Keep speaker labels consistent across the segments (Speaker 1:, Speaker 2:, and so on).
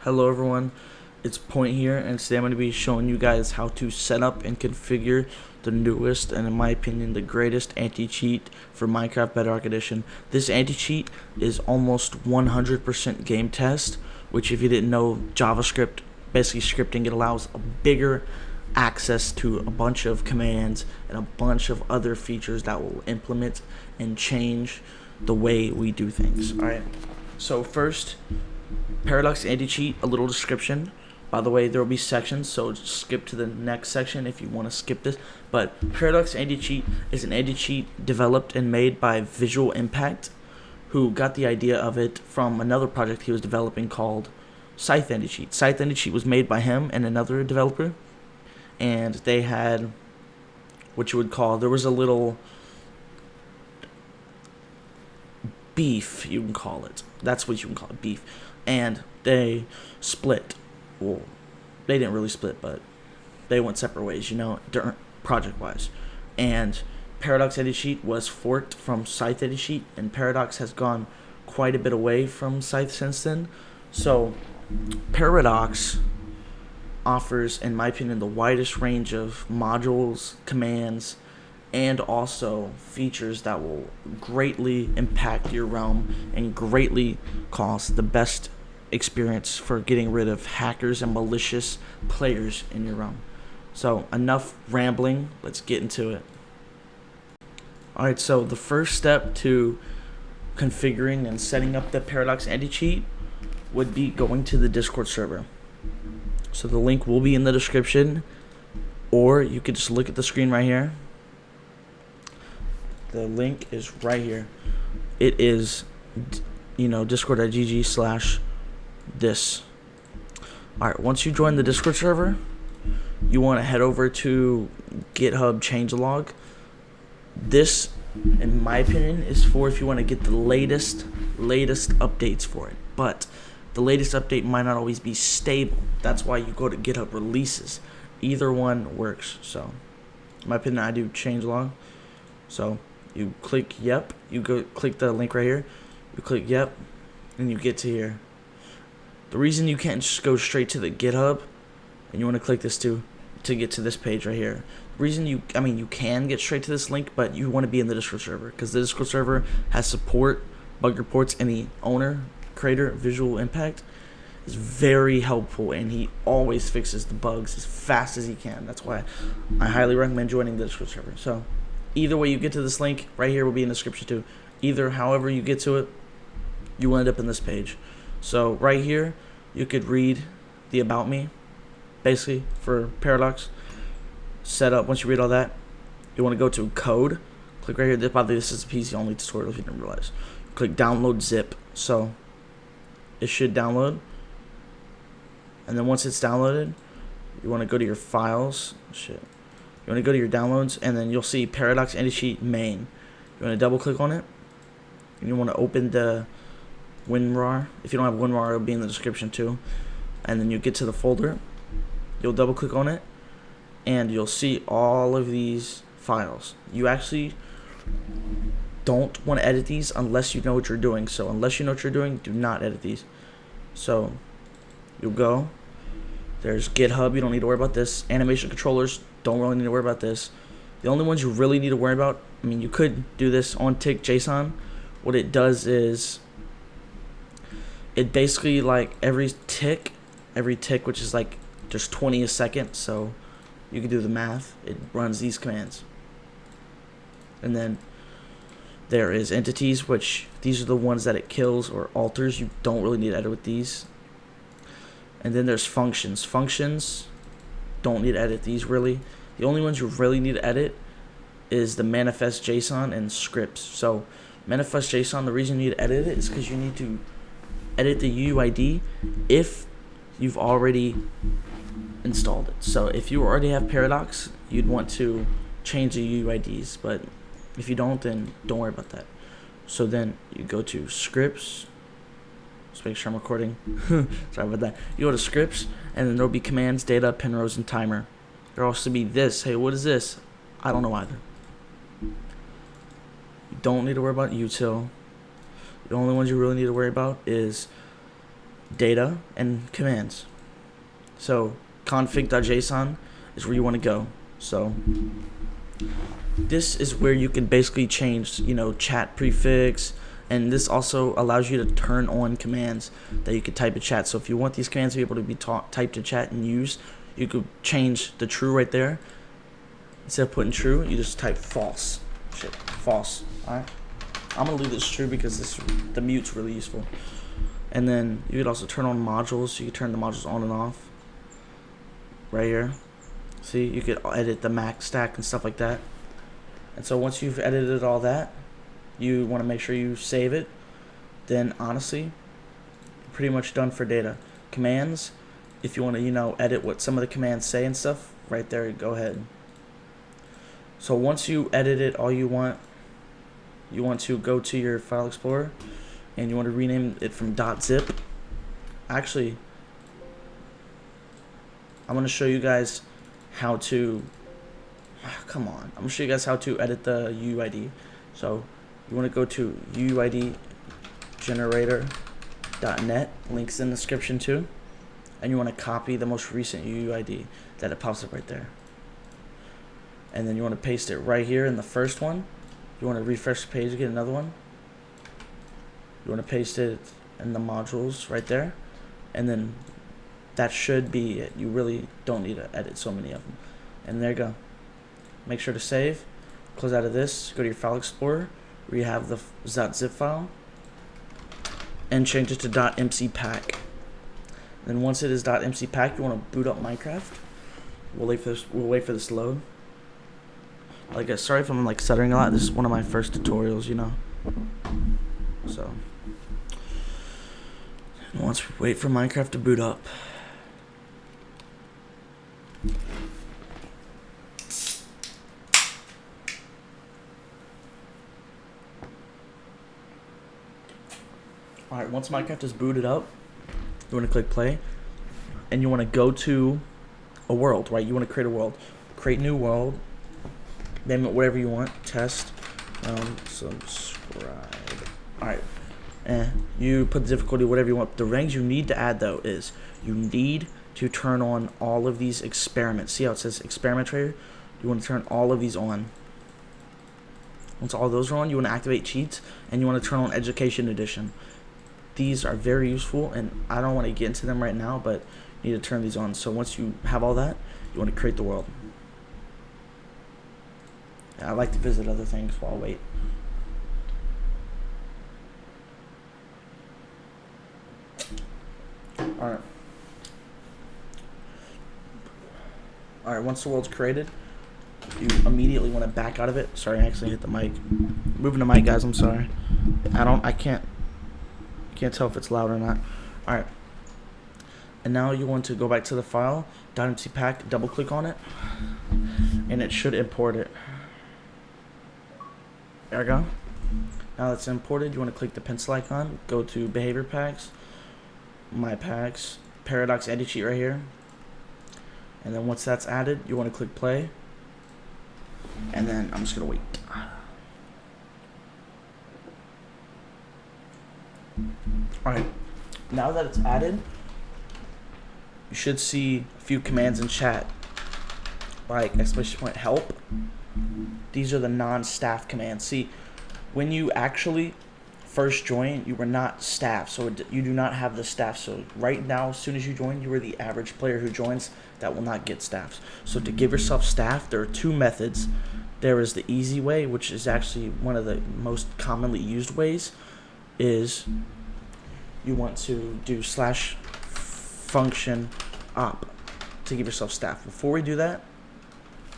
Speaker 1: Hello everyone, it's Point here, and today I'm going to be showing you guys how to set up and configure the newest and in my opinion the greatest anti-cheat for Minecraft Bedrock Edition. This anti-cheat is almost 100% game test, which if you didn't know, JavaScript, basically scripting, it allows a bigger access to a bunch of commands and a bunch of other features that will implement and change the way we do things. Alright, so first, Paradox Anticheat, a little description. By the way, there will be sections, so skip to the next section if you want to skip this. But Paradox Anticheat is an anti-cheat developed and made by Visual Impact, who got the idea of it from another project he was developing called Scythe Anticheat. Scythe Anticheat was made by him and another developer, and they had what you would call, there was a little beef, you can call it. That's what you can call it, beef. And they split. Well, they didn't really split, but they went separate ways, project-wise. And Paradox Anticheat was forked from Scythe Anticheat, and Paradox has gone quite a bit away from Scythe since then. So, Paradox offers, in my opinion, the widest range of modules, commands, and also features that will greatly impact your realm and greatly cause the best experience for getting rid of hackers and malicious players in your realm. So enough rambling, let's get into it. Alright, so the first step to configuring and setting up the Paradox Anticheat would be going to the Discord server. So the link will be in the description, or you could just look at the screen right here. The link is right here. It is, discord.gg/this. Alright, once you join the Discord server, you want to head over to GitHub changelog. This, in my opinion, is for if you want to get the latest updates for it. But the latest update might not always be stable. That's why you go to GitHub releases. Either one works. So, in my opinion, I do changelog. So, you click yep, you go click the link right here, you click yep, and you get to here. The reason you can't just go straight to the GitHub, and you want to click this to get to this page right here. The reason you can get straight to this link, but you want to be in the Discord server, because the Discord server has support, bug reports, and the owner, creator, Visual Impact, is very helpful, and he always fixes the bugs as fast as he can. That's why I highly recommend joining the Discord server. So either way you get to this link, right here will be in the description too. Either however you get to it, you will end up in this page. So right here, you could read the About Me, basically, for Paradox. Setup, once you read all that, you want to go to Code. Click right here. By the way, this is a PC only tutorial if you didn't realize. Click Download Zip. So it should download. And then once it's downloaded, you want to go to your files. You want to go to your downloads, and then you'll see Paradox Anticheat main. You want to double click on it, and you want to open the WinRAR. If you don't have WinRAR, it'll be in the description too. And then you get to the folder, you'll double click on it, and you'll see all of these files. You actually don't want to edit these unless you know what you're doing. So unless you know what you're doing, do not edit these. So you'll go, there's GitHub, you don't need to worry about this. Animation controllers, don't really need to worry about this. The only ones you really need to worry about, you could do this on tick JSON. What it does is, it basically, like, every tick, which is like just 20 a second, so you can do the math, it runs these commands. And then there is entities, which these are the ones that it kills or alters. You don't really need to edit with these. And then there's functions. Functions, don't need to edit these really. The only ones you really need to edit is the manifest JSON and scripts. So manifest JSON, the reason you need to edit it is because you need to edit the UUID if you've already installed it. So if you already have Paradox, you'd want to change the UUIDs, but if you don't, then don't worry about that. So then you go to scripts. Just make sure I'm recording. Sorry about that. You go to scripts, and then there'll be commands, data, pin rows, and timer. There'll also be this. Hey, what is this? I don't know either. You don't need to worry about util. The only ones you really need to worry about is data, and commands. So config.json is where you want to go. So this is where you can basically change, chat prefix, and this also allows you to turn on commands that you could type in chat. So if you want these commands to be able to be typed in chat and used, you could change the true right there. Instead of putting true, you just type false. False. Alright. I'm gonna leave this true because the mute's really useful. And then you could also turn on modules. So you could turn the modules on and off. Right here. See, you could edit the Mac stack and stuff like that. And so once you've edited all that, you want to make sure you save it. Then honestly, pretty much done for data. Commands, if you want to, edit what some of the commands say and stuff, right there, go ahead. So once you edit it all you want to go to your file explorer and you want to rename it from .zip. Actually, I'm going to show you guys how to, I'm going to show you guys how to edit the UUID. So you want to go to UUIDgenerator.net, links in the description too, and you want to copy the most recent UUID that it pops up right there. And then you want to paste it right here in the first one. You want to refresh the page to get another one. You want to paste it in the modules right there. And then that should be it. You really don't need to edit so many of them. And there you go. Make sure to save. Close out of this. Go to your file explorer where you have the .zip file. And change it to .mcpack. Then once it is .mcpack, you want to boot up Minecraft. We'll wait for this to load. Sorry if I'm stuttering a lot. This is one of my first tutorials, So once we wait for Minecraft to boot up. Alright, once Minecraft is booted up, you want to click play, and you want to go to a world, right? You want to create a world. Create new world. Name it whatever you want. Test. Subscribe. Alright. You put the difficulty whatever you want. The ranks you need to add though is you need to turn on all of these experiments. See how it says experiment trader? You want to turn all of these on. Once all those are on, you want to activate cheats and you want to turn on education edition. These are very useful and I don't want to get into them right now, but you need to turn these on. So once you have all that, you want to create the world. I like to visit other things while I wait. Alright, once the world's created, you immediately want to back out of it. Sorry, I accidentally hit the mic. Moving the mic, guys, I'm sorry. I can't tell if it's loud or not. Alright. And now you want to go back to the file, .mcpack, double click on it, and it should import it. There we go. Now that's imported, you want to click the pencil icon, go to behavior packs, my packs, Paradox Anticheat right here. And then once that's added, you want to click play. And then I'm just going to wait. Alright, now that it's added, you should see a few commands in chat, like !help. These are the non-staff commands. See, when you actually first join, you were not staff, so you do not have the staff. So right now, as soon as you join, you are the average player who joins that will not get staffs. So to give yourself staff, there are two methods. There is the easy way, which is actually one of the most commonly used ways, is you want to do /function op to give yourself staff. Before we do that,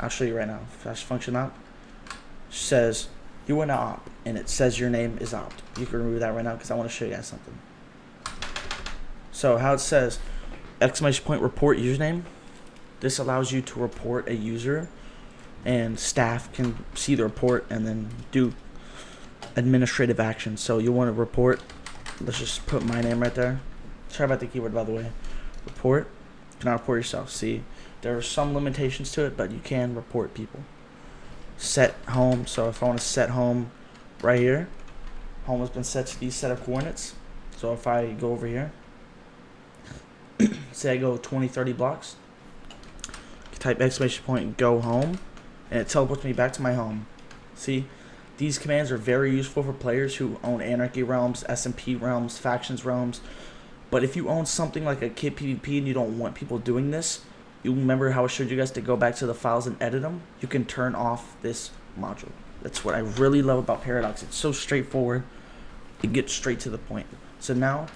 Speaker 1: I'll show you right now. /function op says you want to opt, and it says your name is opt. You can remove that right now because I want to show you guys something. So how it says !report username, this allows you to report a user, and staff can see the report and then do administrative action. So you want to report, let's just put my name right there. Sorry about the keyword, by the way. Report. You cannot report yourself. See, there are some limitations to it, but you can report people. Set home. So if I want to set home right here, home has been set to these set of coordinates. So if I go over here, say I go 20, 30 blocks, type exclamation point go home, and it teleports me back to my home. See, these commands are very useful for players who own Anarchy realms, SMP realms, factions realms. But if you own something like a kit PvP and you don't want people doing this, you remember how I showed you guys to go back to the files and edit them? You can turn off this module. That's what I really love about Paradox. It's so straightforward. It gets straight to the point. So now,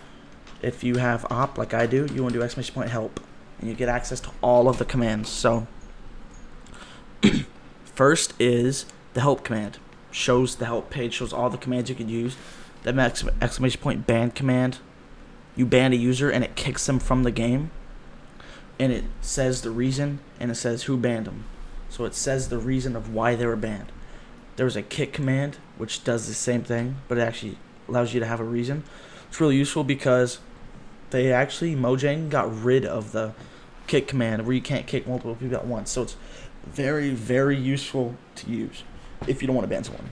Speaker 1: if you have op like I do, you want to do exclamation point help, and you get access to all of the commands. So first is the help command. Shows the help page, shows all the commands you can use. Then exclamation point ban command. You ban a user and it kicks them from the game. And it says the reason and it says who banned them. So it says the reason of why they were banned. There's a kick command which does the same thing, but it actually allows you to have a reason. It's really useful because they actually, Mojang got rid of the kick command where you can't kick multiple people at once. So it's very, very useful to use if you don't want to ban someone.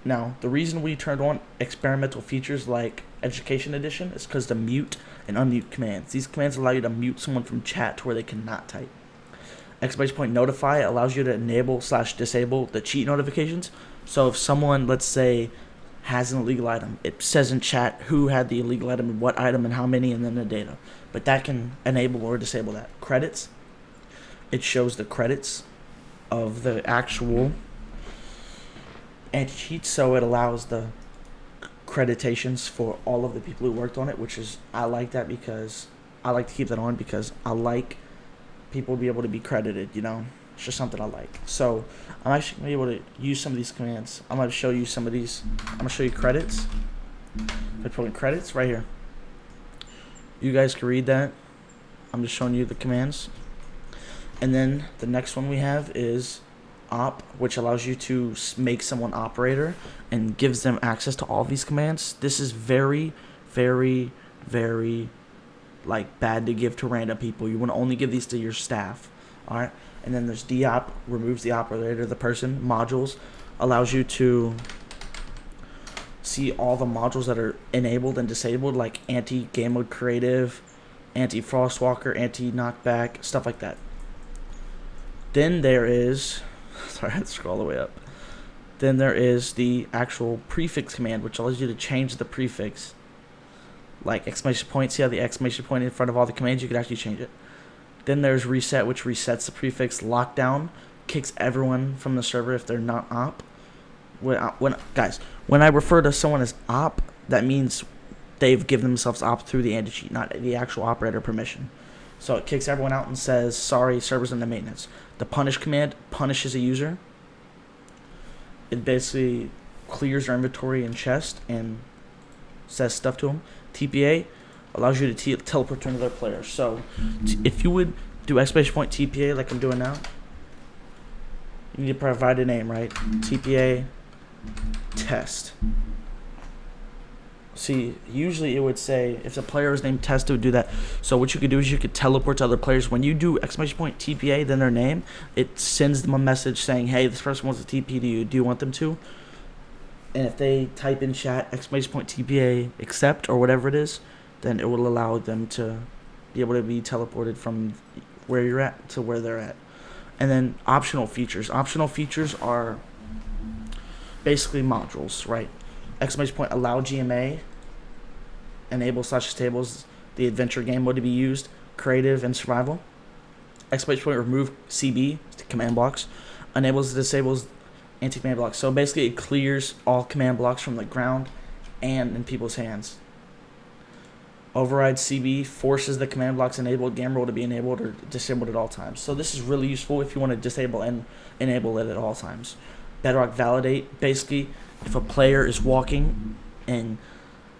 Speaker 1: Now, the reason we turned on experimental features like Education Edition is because the mute and unmute commands. These commands allow you to mute someone from chat to where they cannot type. Exclamation point notify allows you to enable / disable the cheat notifications. So if someone, let's say, has an illegal item, it says in chat who had the illegal item and what item and how many and then the data. But that can enable or disable that. Credits, it shows the credits of the actual anti-cheat, so it allows the creditations for all of the people who worked on it, which is, I like that because I like to keep that on because I like people to be able to be credited, you know. It's just something I like. So I'm actually going to be able to use some of these commands. I'm going to show you some of these. I'm going to show you credits. I put in credits right here. You guys can read that. I'm just showing you the commands. And then the next one we have is op, which allows you to make someone operator and gives them access to all these commands. This is very, very, very like bad to give to random people. You want to only give these to your staff. All right. And then there's DOP, removes the operator, the person. Modules allows you to see all the modules that are enabled and disabled, like anti-game mode creative, anti-frostwalker, anti-knockback, stuff like that. Then there is, sorry, I had to scroll all the way up. Then there is the actual prefix command, which allows you to change the prefix. Like exclamation point, see how the exclamation point in front of all the commands, you can actually change it. Then there's reset, which resets the prefix. Lockdown kicks everyone from the server if they're not op. When I refer to someone as op, that means they've given themselves op through the anti-cheat, not the actual operator permission. So it kicks everyone out and says, sorry, server's in the maintenance. The punish command punishes a user. It basically clears their inventory and chest and says stuff to them. TPA allows you to teleport to another player. So if you would do exclamation point TPA like I'm doing now, you need to provide a name, right? TPA test. See, usually it would say, if the player was named test, it would do that. So what you could do is you could teleport to other players. When you do exclamation point TPA, then their name, it sends them a message saying, hey, this person wants a TP to you. Do you want them to? And if they type in chat, exclamation point TPA accept or whatever it is, then it will allow them to be able to be teleported from where you're at to where they're at. And then optional features. Optional features are basically modules, right? Exclamation point allow GMA, enable / tables the adventure game mode to be used, creative and survival. Exclamation point remove CB, command blocks, enables and disables anti-command blocks. So basically it clears all command blocks from the ground and in people's hands. Override CB forces the command blocks enabled game rule to be enabled or disabled at all times. So this is really useful if you want to disable and enable it at all times. Bedrock validate, basically if a player is walking and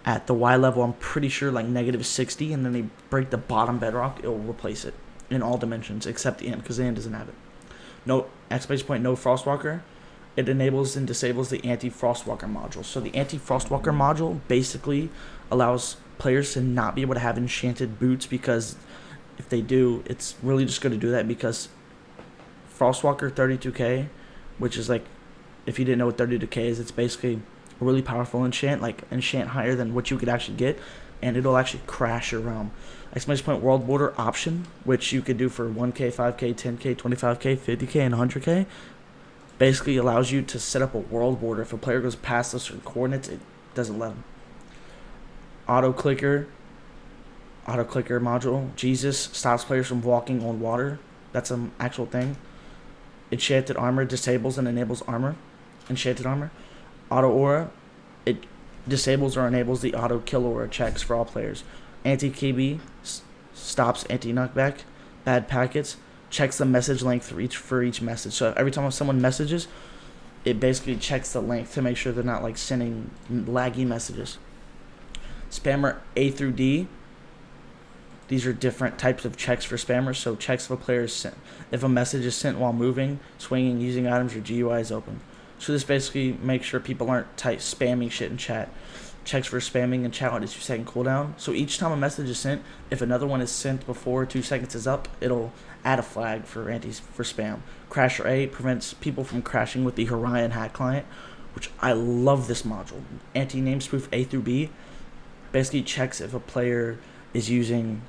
Speaker 1: at the Y level, I'm pretty sure like -60, and then they break the bottom bedrock, it will replace it in all dimensions except the end, because the end doesn't have it. No exclamation point no frostwalker. It enables and disables the anti-frostwalker module. So the anti-frostwalker module basically allows players to not be able to have enchanted boots, because if they do, it's really just going to do that because Frostwalker 32k, which is like, if you didn't know what 32k is, it's basically a really powerful enchant, like enchant higher than what you could actually get, and it'll actually crash your realm. exclamation point world border option, which you could do for 1K, 5K, 10K, 25K, 50K, and 100K. Basically allows you to set up a world border. If a player goes past those certain coordinates, it doesn't let them. Auto clicker module. Jesus stops players from walking on water. That's an actual thing. Enchanted armor disables and enables armor. Enchanted armor. Auto aura. It disables or enables the auto kill aura checks for all players. Anti-KB stops anti-knockback. Bad packets. Checks the message length for each message. So every time someone messages, it basically checks the length to make sure they're not like sending laggy messages. Spammer A through D. These are different types of checks for spammers. So checks if a player is sent, if a message is sent while moving, swinging, using items, or GUI is open. So this basically makes sure people aren't spamming shit in chat. Checks for spamming in chat on a 2-second cooldown. So each time a message is sent, if another one is sent before 2 seconds is up, it'll add a flag for spam. Crasher A prevents people from crashing with the Orion hack client, which I love this module. Anti-namespoof A through B basically checks if a player is using,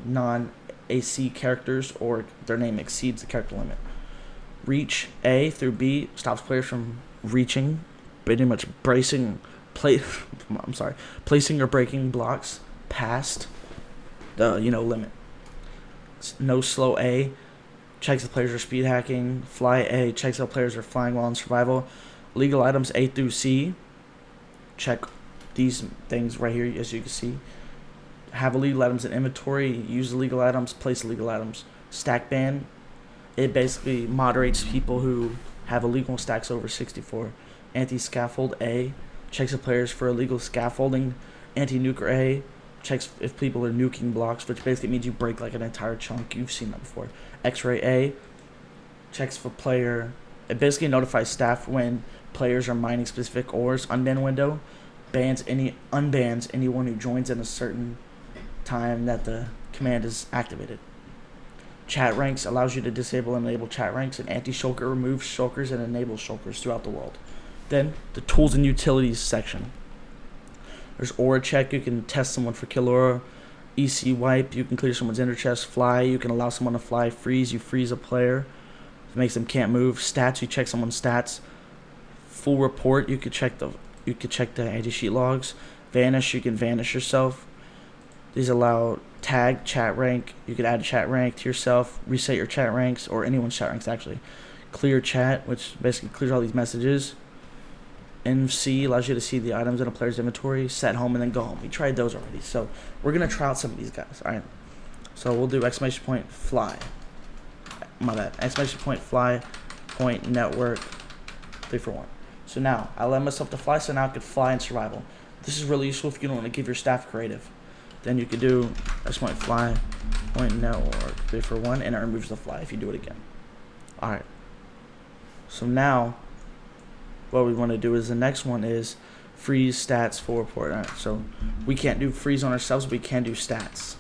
Speaker 1: non-AC characters or their name exceeds the character limit. Reach A through B stops players from reaching, pretty much placing or breaking blocks past the limit. No slow A checks if players are speed hacking. Fly A checks if players are flying while in survival. Legal items A through C check these things right here, as you can see. Have illegal items in inventory, use illegal items, place illegal items. Stack ban, it basically moderates people who have illegal stacks over 64. Anti-scaffold A checks if players for illegal scaffolding. Anti-nuker A checks if people are nuking blocks, which basically means you break like an entire chunk. You've seen that before. X-ray A checks for player. It basically notifies staff when players are mining specific ores. Unban window unbans anyone who joins in a certain time that the command is activated. Chat ranks allows you to disable and enable chat ranks, and anti-shulker removes shulkers and enables shulkers throughout the world. Then the tools and utilities section. There's aura check, you can test someone for kill aura. EC wipe, you can clear someone's inner chest. Fly, you can allow someone to fly. Freeze, you freeze a player. It makes them can't move. Stats, you check someone's stats. Full report, you could check the anti-cheat logs. Vanish, you can vanish yourself. These allow tag, chat rank. You could add a chat rank to yourself, reset your chat ranks, or anyone's chat ranks actually. Clear chat, which basically clears all these messages. NFC allows you to see the items in a player's inventory. Set home and then go home. We tried those already, so we're gonna try out some of these guys. All right. So we'll do exclamation point fly. My bad. Exclamation point fly. Point network. 3 for 1. So now I let myself to fly, so now I could fly in survival. This is really useful if you don't want to give your staff creative. Then you could do exclamation point fly. Point network. 3 for 1, and it removes the fly if you do it again. All right. So now what we want to do is the next one is freeze stats full report. All right, so we can't do freeze on ourselves, but we can do stats.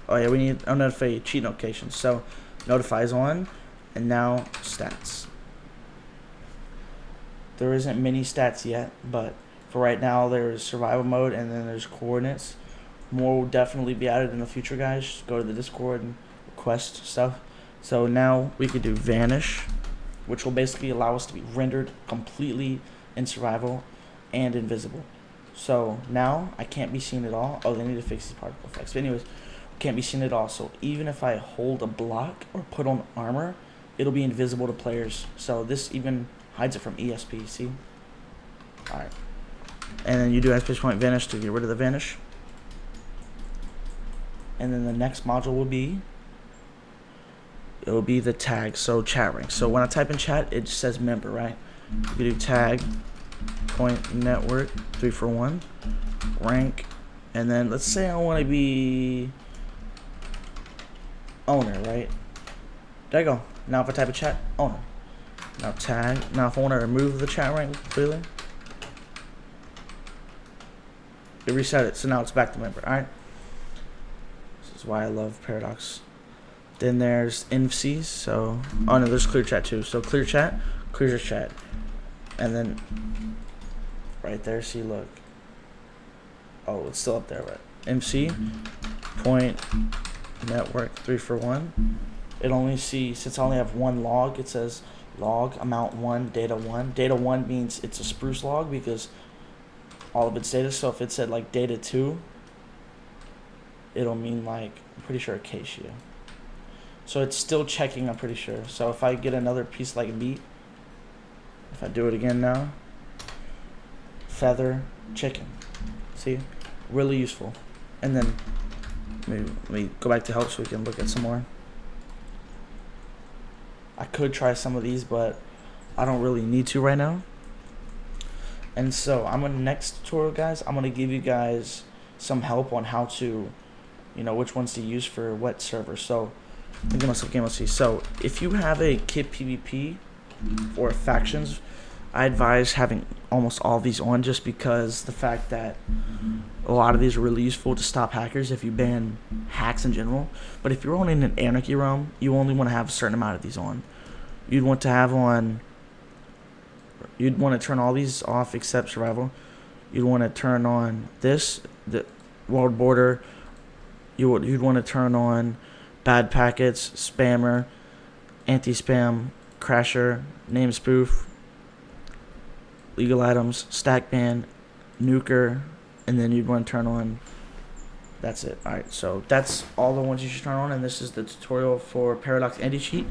Speaker 1: Oh yeah, we need notify cheat notifications. So notify is on, and now stats. There isn't many stats yet, but for right now there's survival mode and then there's coordinates. More will definitely be added in the future, guys. Just go to the Discord and request stuff. So now we could do vanish, which will basically allow us to be rendered completely in survival and invisible. So now I can't be seen at all. Oh, they need to fix these particle effects. But anyways, can't be seen at all. So even if I hold a block or put on armor, it'll be invisible to players. So this even hides it from ESP, see? Alright. And then you do exclamation point vanish to get rid of the vanish. And then the next module will be the tag, so chat rank. So when I type in chat, it just says member, right? You can do tag, point network, 3 for 1, rank, and then let's say I want to be owner, right? There you go. Now if I type in chat, owner. Now tag. Now if I want to remove the chat rank completely, it reset it, so now it's back to member. Alright. This is why I love Paradox. Then there's NFCs, so oh no, there's clear chat too. So clear chat, clears your chat. And then right there, see, look. Oh, it's still up there, right? MC point network 341. It only see, since I only have one log, it says log amount 1 data 1. Data 1 means it's a spruce log because all of its data. So if it said like data 2, it'll mean like, I'm pretty sure acacia. So it's still checking, I'm pretty sure. So if I get another piece like meat, if I do it again now, feather, chicken. See, really useful. And then let me go back to help so we can look at some more. I could try some of these, but I don't really need to right now. And so I'm in the next tutorial, guys, I'm gonna give you guys some help on how to, you know, which ones to use for what server. So so if you have a kit PvP or factions, I advise having almost all of these on, just because the fact that a lot of these are really useful to stop hackers if you ban hacks in general. But if you're only in an anarchy realm, you only want to have a certain amount of these on. You'd want to have on, you'd want to turn all these off except survival. You'd want to turn on this, the world border. You'd want to turn on bad packets, spammer, anti-spam, crasher, name spoof, legal items, stack ban, nuker, and then you'd want to turn on, that's it. Alright, so that's all the ones you should turn on, and this is the tutorial for Paradox Anticheat.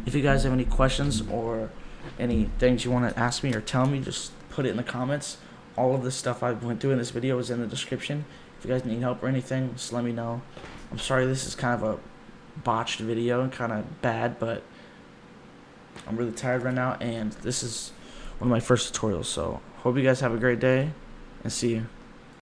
Speaker 1: If you guys have any questions or any things you want to ask me or tell me, just put it in the comments. All of the stuff I went through in this video is in the description. If you guys need help or anything, just let me know. I'm sorry this is kind of a botched video and kind of bad, but I'm really tired right now, and this is one of my first tutorials. So hope you guys have a great day, and see you.